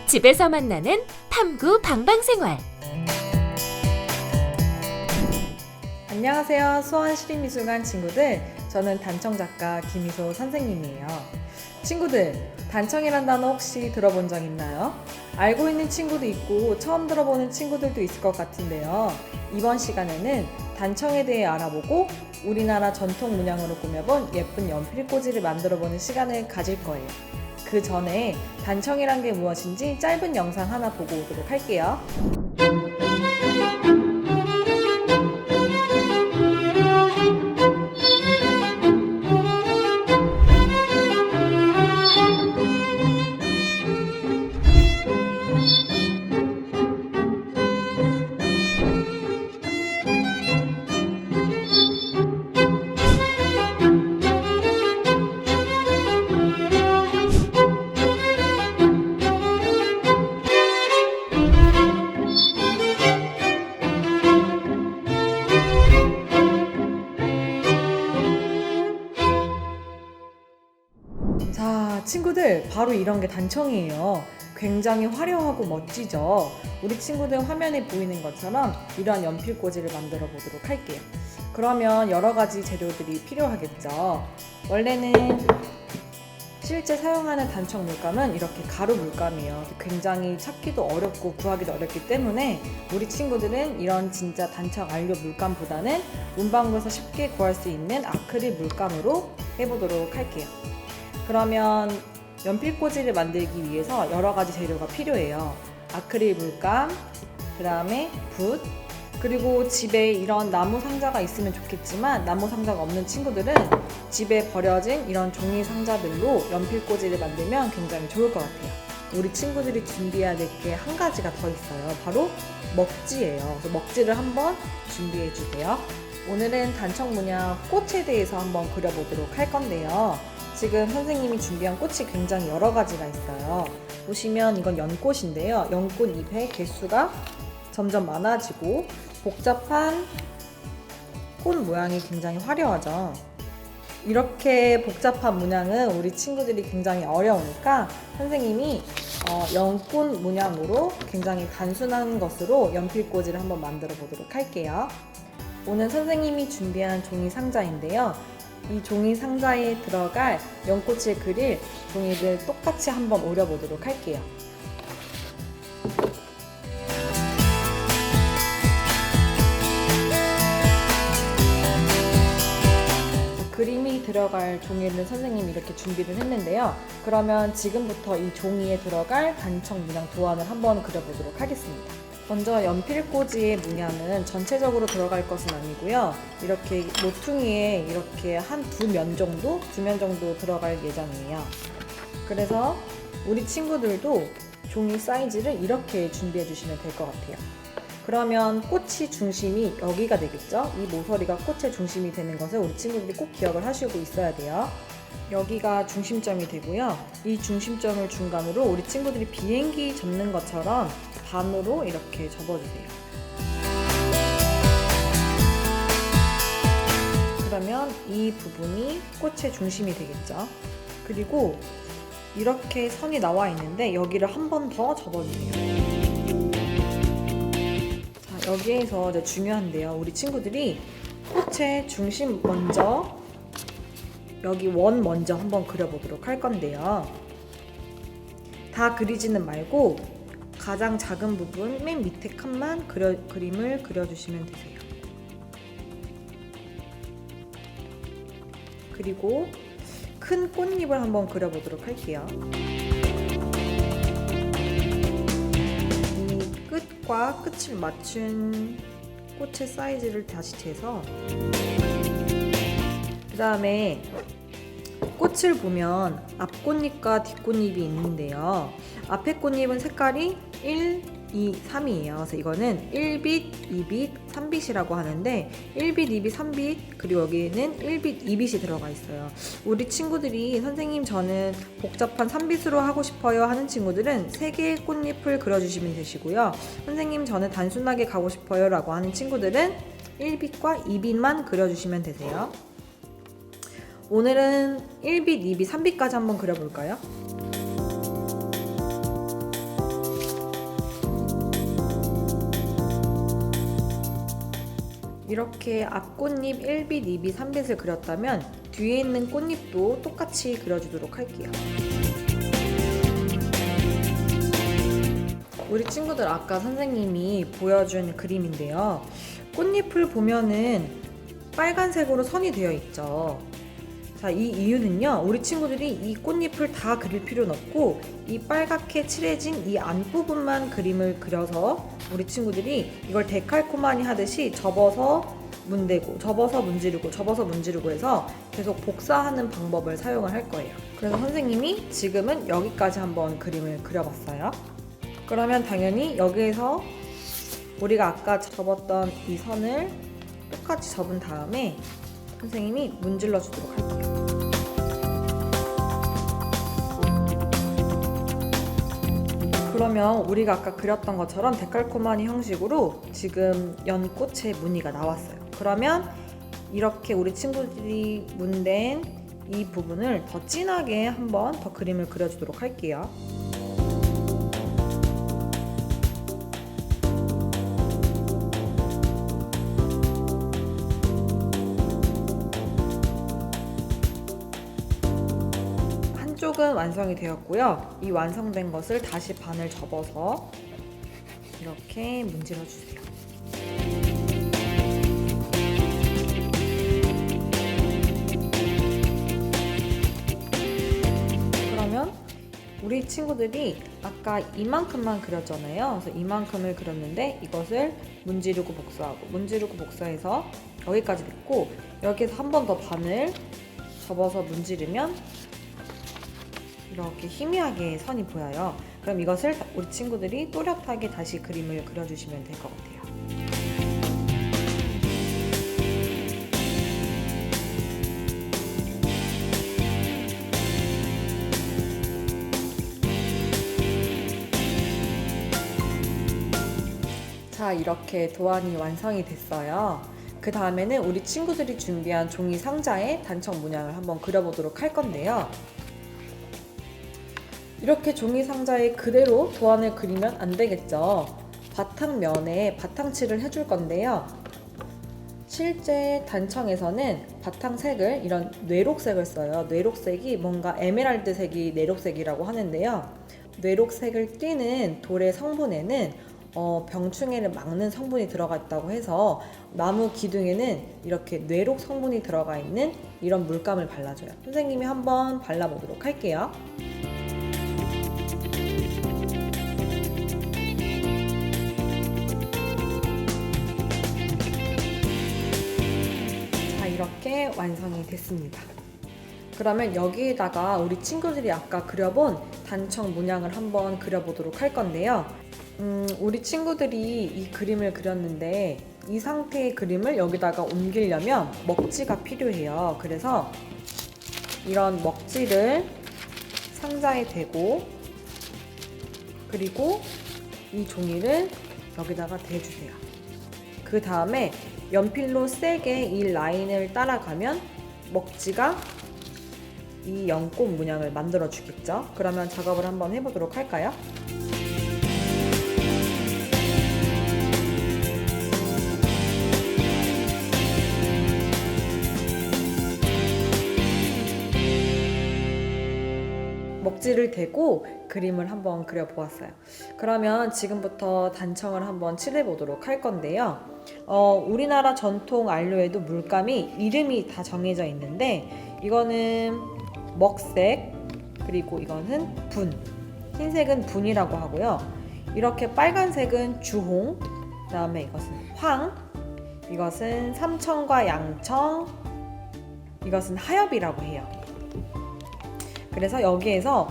집에서 만나는 탐구 방방생활. 안녕하세요. 수원시립미술관 친구들. 저는 단청 작가 김희소 선생님이에요. 친구들, 단청이란 단어 혹시 들어본 적 있나요? 알고 있는 친구도 있고 처음 들어보는 친구들도 있을 것 같은데요. 이번 시간에는 단청에 대해 알아보고 우리나라 전통 문양으로 꾸며본 예쁜 연필꽂이를 만들어보는 시간을 가질 거예요. 그 전에 단청이란 게 무엇인지 짧은 영상 하나 보고 오도록 할게요. 자, 친구들, 바로 이런 게 단청이에요. 굉장히 화려하고 멋지죠? 우리 친구들 화면에 보이는 것처럼 이러한 연필꽂이를 만들어 보도록 할게요. 그러면 여러 가지 재료들이 필요하겠죠. 원래는 실제 사용하는 단청 물감은 이렇게 가루 물감이에요. 굉장히 찾기도 어렵고 구하기도 어렵기 때문에 우리 친구들은 이런 진짜 단청 안료 물감보다는 문방구에서 쉽게 구할 수 있는 아크릴 물감으로 해보도록 할게요. 그러면 연필꽂이를 만들기 위해서 여러 가지 재료가 필요해요. 아크릴 물감, 그 다음에 붓, 그리고 집에 이런 나무 상자가 있으면 좋겠지만 나무 상자가 없는 친구들은 집에 버려진 이런 종이 상자들로 연필꽂이를 만들면 굉장히 좋을 것 같아요. 우리 친구들이 준비해야 될 게 한 가지가 더 있어요. 바로 먹지예요. 그래서 먹지를 한번 준비해 주세요. 오늘은 단청 문양 꽃에 대해서 한번 그려보도록 할 건데요. 지금 선생님이 준비한 꽃이 굉장히 여러 가지가 있어요. 보시면 이건 연꽃인데요. 연꽃 잎의 개수가 점점 많아지고 복잡한 꽃 모양이 굉장히 화려하죠. 이렇게 복잡한 문양은 우리 친구들이 굉장히 어려우니까 선생님이 연꽃 문양으로 굉장히 단순한 것으로 연필꽂이를 한번 만들어 보도록 할게요. 오늘 선생님이 준비한 종이 상자인데요. 이 종이 상자에 들어갈 연꽃을 그릴 종이를 똑같이 한번 오려보도록 할게요. 그림이 들어갈 종이를 선생님이 이렇게 준비를 했는데요. 그러면 지금부터 이 종이에 들어갈 단청 문양 도안을 한번 그려보도록 하겠습니다. 먼저 연필꽂이의 문양은 전체적으로 들어갈 것은 아니고요. 이렇게 모퉁이에 이렇게 두 면 정도 들어갈 예정이에요. 그래서 우리 친구들도 종이 사이즈를 이렇게 준비해 주시면 될 것 같아요. 그러면 꽃이 중심이 여기가 되겠죠? 이 모서리가 꽃의 중심이 되는 것을 우리 친구들이 꼭 기억을 하시고 있어야 돼요. 여기가 중심점이 되고요. 이 중심점을 중간으로 우리 친구들이 비행기 접는 것처럼 반으로 이렇게 접어주세요. 그러면 이 부분이 꽃의 중심이 되겠죠. 그리고 이렇게 선이 나와 있는데 여기를 한 번 더 접어주세요. 자, 여기에서 이제 중요한데요. 우리 친구들이 꽃의 중심 먼저 여기 원 먼저 한번 그려보도록 할 건데요. 다 그리지는 말고 가장 작은 부분 맨 밑에 칸만 그림을 그려주시면 되세요. 그리고 큰 꽃잎을 한번 그려보도록 할게요. 이 끝과 끝을 맞춘 꽃의 사이즈를 다시 재서 그 다음에 꽃을 보면 앞꽃잎과 뒷꽃잎이 있는데요. 앞에 꽃잎은 색깔이 1, 2, 3이에요. 그래서 이거는 1빛, 2빛, 3빛이라고 하는데 1빛, 2빛, 3빛 그리고 여기에는 1빛, 2빛이 들어가 있어요. 우리 친구들이 선생님 저는 복잡한 3빛으로 하고 싶어요 하는 친구들은 3개의 꽃잎을 그려주시면 되시고요. 선생님 저는 단순하게 가고 싶어요 라고 하는 친구들은 1빛과 2빛만 그려주시면 되세요. 오늘은 1빛, 2빛, 3빛까지 한번 그려볼까요? 이렇게 앞꽃잎 1빛, 2빛, 3빛을 그렸다면 뒤에 있는 꽃잎도 똑같이 그려주도록 할게요. 우리 친구들 아까 선생님이 보여준 그림인데요. 꽃잎을 보면은 빨간색으로 선이 되어 있죠. 자, 이 이유는요, 우리 친구들이 이 꽃잎을 다 그릴 필요는 없고 이 빨갛게 칠해진 이 안부분만 그림을 그려서 우리 친구들이 이걸 데칼코마니 하듯이 접어서 문대고 접어서 문지르고 접어서 문지르고 해서 계속 복사하는 방법을 사용을 할 거예요. 그래서 선생님이 지금은 여기까지 한번 그림을 그려봤어요. 그러면 당연히 여기에서 우리가 아까 접었던 이 선을 똑같이 접은 다음에 선생님이 문질러 주도록 할게요. 그러면 우리가 아까 그렸던 것처럼 데칼코마니 형식으로 지금 연꽃의 무늬가 나왔어요. 그러면 이렇게 우리 친구들이 문댄 이 부분을 더 진하게 한번 더 그림을 그려주도록 할게요. 한쪽은 완성이 되었고요. 이 완성된 것을 다시 반을 접어서 이렇게 문질러 주세요. 그러면 우리 친구들이 아까 이만큼만 그렸잖아요. 그래서 이만큼을 그렸는데 이것을 문지르고 복사하고 문지르고 복사해서 여기까지 됐고, 여기에서 한 번 더 반을 접어서 문지르면 이렇게 희미하게 선이 보여요. 그럼 이것을 우리 친구들이 또렷하게 다시 그림을 그려주시면 될 것 같아요. 자, 이렇게 도안이 완성이 됐어요. 그 다음에는 우리 친구들이 준비한 종이 상자에 단청 문양을 한번 그려보도록 할 건데요. 이렇게 종이 상자에 그대로 도안을 그리면 안 되겠죠. 바탕면에 바탕칠을 해줄 건데요. 실제 단청에서는 바탕색을 이런 뇌록색을 써요. 뇌록색이 뭔가 에메랄드색이 뇌록색이라고 하는데요. 뇌록색을 띠는 돌의 성분에는 병충해를 막는 성분이 들어가 있다고 해서 나무 기둥에는 이렇게 뇌록 성분이 들어가 있는 이런 물감을 발라줘요. 선생님이 한번 발라보도록 할게요. 이렇게 완성이 됐습니다. 그러면 여기에다가 우리 친구들이 아까 그려본 단청 문양을 한번 그려보도록 할 건데요. 우리 친구들이 이 그림을 그렸는데 이 상태의 그림을 여기다가 옮기려면 먹지가 필요해요. 그래서 이런 먹지를 상자에 대고 그리고 이 종이를 여기다가 대주세요. 그 다음에 연필로 세게 이 라인을 따라가면 먹지가 이 연꽃 문양을 만들어 주겠죠. 그러면 작업을 한번 해보도록 할까요? 먹지를 대고 그림을 한번 그려보았어요. 그러면 지금부터 단청을 한번 칠해보도록 할 건데요. 우리나라 전통 안료에도 물감이 이름이 다 정해져 있는데 이거는 먹색, 그리고 이거는 분, 흰색은 분이라고 하고요. 이렇게 빨간색은 주홍, 그 다음에 이것은 황, 이것은 삼청과 양청, 이것은 하엽이라고 해요. 그래서 여기에서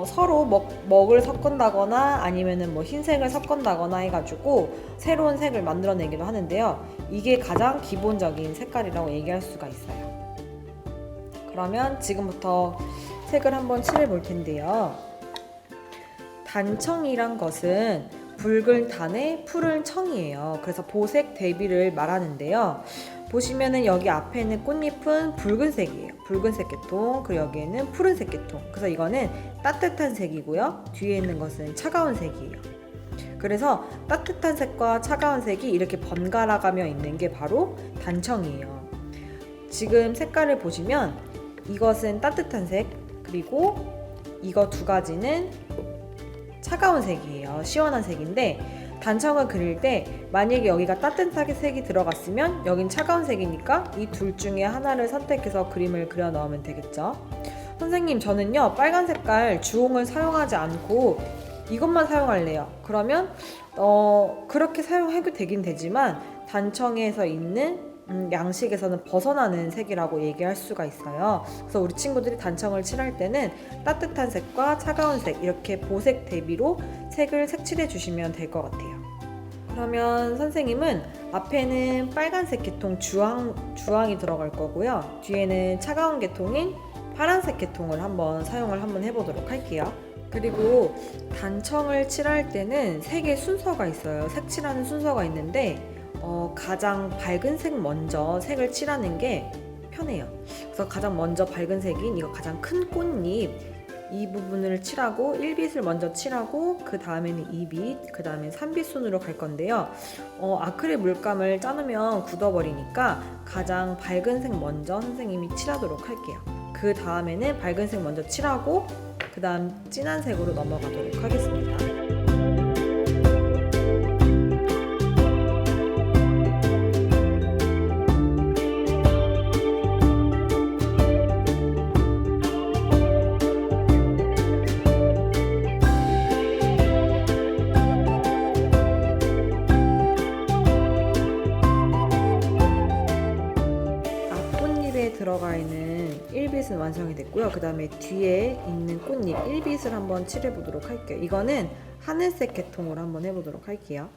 서로 먹을 섞은다거나 아니면은 뭐 흰색을 섞은다거나 해가지고 새로운 색을 만들어내기도 하는데요. 이게 가장 기본적인 색깔이라고 얘기할 수가 있어요. 그러면 지금부터 색을 한번 칠해 볼 텐데요. 단청이란 것은 붉은 단에 푸른 청이에요. 그래서 보색 대비를 말하는데요. 보시면은 여기 앞에 있는 꽃잎은 붉은색이에요. 붉은색 계통, 그리고 여기에는 푸른색 계통. 그래서 이거는 따뜻한 색이고요. 뒤에 있는 것은 차가운 색이에요. 그래서 따뜻한 색과 차가운 색이 이렇게 번갈아 가며 있는 게 바로 단청이에요. 지금 색깔을 보시면 이것은 따뜻한 색, 그리고 이거 두 가지는 차가운 색이에요. 시원한 색인데 단청을 그릴 때 만약에 여기가 따뜻하게 색이 들어갔으면 여긴 차가운 색이니까 이 둘 중에 하나를 선택해서 그림을 그려 넣으면 되겠죠. 선생님, 저는요 빨간 색깔 주홍을 사용하지 않고 이것만 사용할래요. 그러면 그렇게 사용해도 되긴 되지만 단청에서 있는 양식에서는 벗어나는 색이라고 얘기할 수가 있어요. 그래서 우리 친구들이 단청을 칠할 때는 따뜻한 색과 차가운 색 이렇게 보색 대비로 색을 색칠해 주시면 될 것 같아요. 그러면 선생님은 앞에는 빨간색 계통 주황이 들어갈 거고요. 뒤에는 차가운 계통인 파란색 계통을 사용을 한번 해보도록 할게요. 그리고 단청을 칠할 때는 색의 순서가 있어요. 색칠하는 순서가 있는데 가장 밝은 색 먼저 색을 칠하는 게 편해요. 그래서 가장 먼저 밝은 색인 이거 가장 큰 꽃잎 이 부분을 칠하고 1빛을 먼저 칠하고 그 다음에는 2빛, 그 다음에 3빛 순으로 갈 건데요. 아크릴 물감을 짜놓으면 굳어버리니까 가장 밝은 색 먼저 선생님이 칠하도록 할게요. 그 다음에는 밝은 색 먼저 칠하고 그 다음 진한 색으로 넘어가도록 하겠습니다. 들어가 있는 1빛은 완성이 됐고요. 그 다음에 뒤에 있는 꽃잎 1빛을 한번 칠해 보도록 할게요. 이거는 하늘색 계통으로 한번 해보도록 할게요.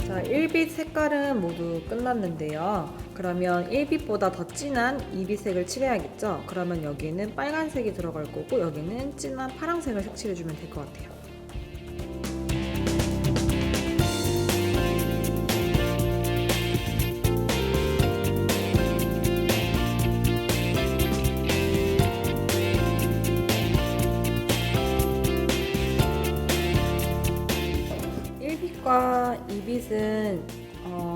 자, 1빛 색깔은 모두 끝났는데요. 그러면 1빛보다 더 진한 2빛 색을 칠해야겠죠? 그러면 여기는 빨간색이 들어갈 거고 여기는 진한 파란색을 색칠해주면 될 것 같아요. 과 2빛은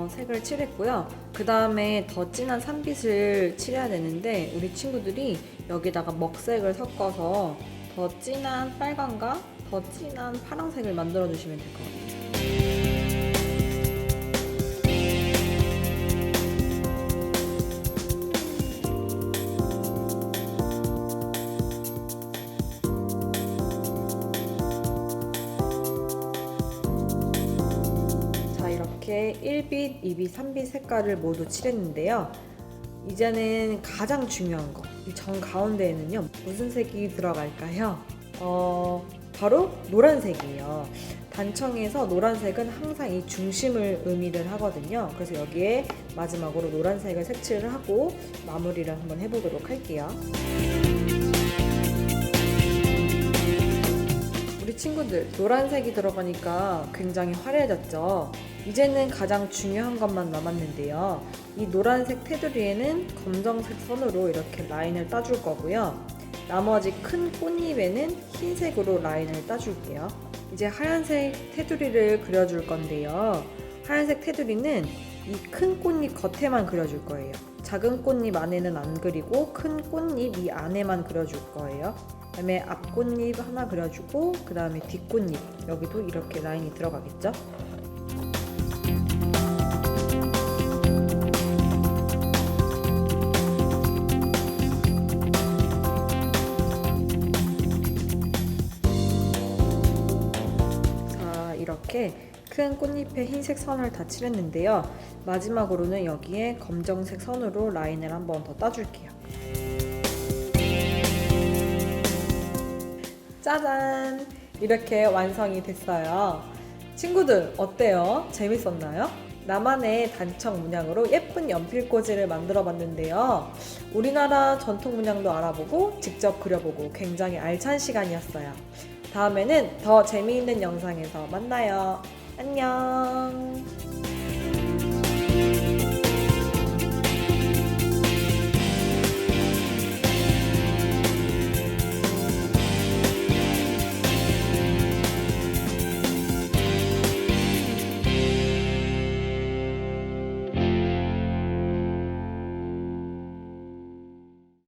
색을 칠했고요. 그 다음에 더 진한 3빛을 칠해야 되는데 우리 친구들이 여기다가 먹색을 섞어서 더 진한 빨간과 더 진한 파란색을 만들어 주시면 될 것 같아요. 이렇게 1빛, 2빛, 3빛 색깔을 모두 칠했는데요. 이제는 가장 중요한 거, 이 정 가운데에는요 무슨 색이 들어갈까요? 바로 노란색이에요. 단청에서 노란색은 항상 이 중심을 의미를 하거든요. 그래서 여기에 마지막으로 노란색을 색칠을 하고 마무리를 한번 해보도록 할게요. 우리 친구들, 노란색이 들어가니까 굉장히 화려해졌죠? 이제는 가장 중요한 것만 남았는데요. 이 노란색 테두리에는 검정색 선으로 이렇게 라인을 따줄 거고요. 나머지 큰 꽃잎에는 흰색으로 라인을 따줄게요. 이제 하얀색 테두리를 그려줄 건데요. 하얀색 테두리는 이 큰 꽃잎 겉에만 그려줄 거예요. 작은 꽃잎 안에는 안 그리고 큰 꽃잎 이 안에만 그려줄 거예요. 그 다음에 앞꽃잎 하나 그려주고 그 다음에 뒷꽃잎 여기도 이렇게 라인이 들어가겠죠? 자, 이렇게 큰 꽃잎에 흰색 선을 다 칠했는데요. 마지막으로는 여기에 검정색 선으로 라인을 한번 더 따줄게요. 짜잔! 이렇게 완성이 됐어요. 친구들 어때요? 재밌었나요? 나만의 단청 문양으로 예쁜 연필꽂이를 만들어 봤는데요. 우리나라 전통 문양도 알아보고 직접 그려보고 굉장히 알찬 시간이었어요. 다음에는 더 재미있는 영상에서 만나요. 안녕.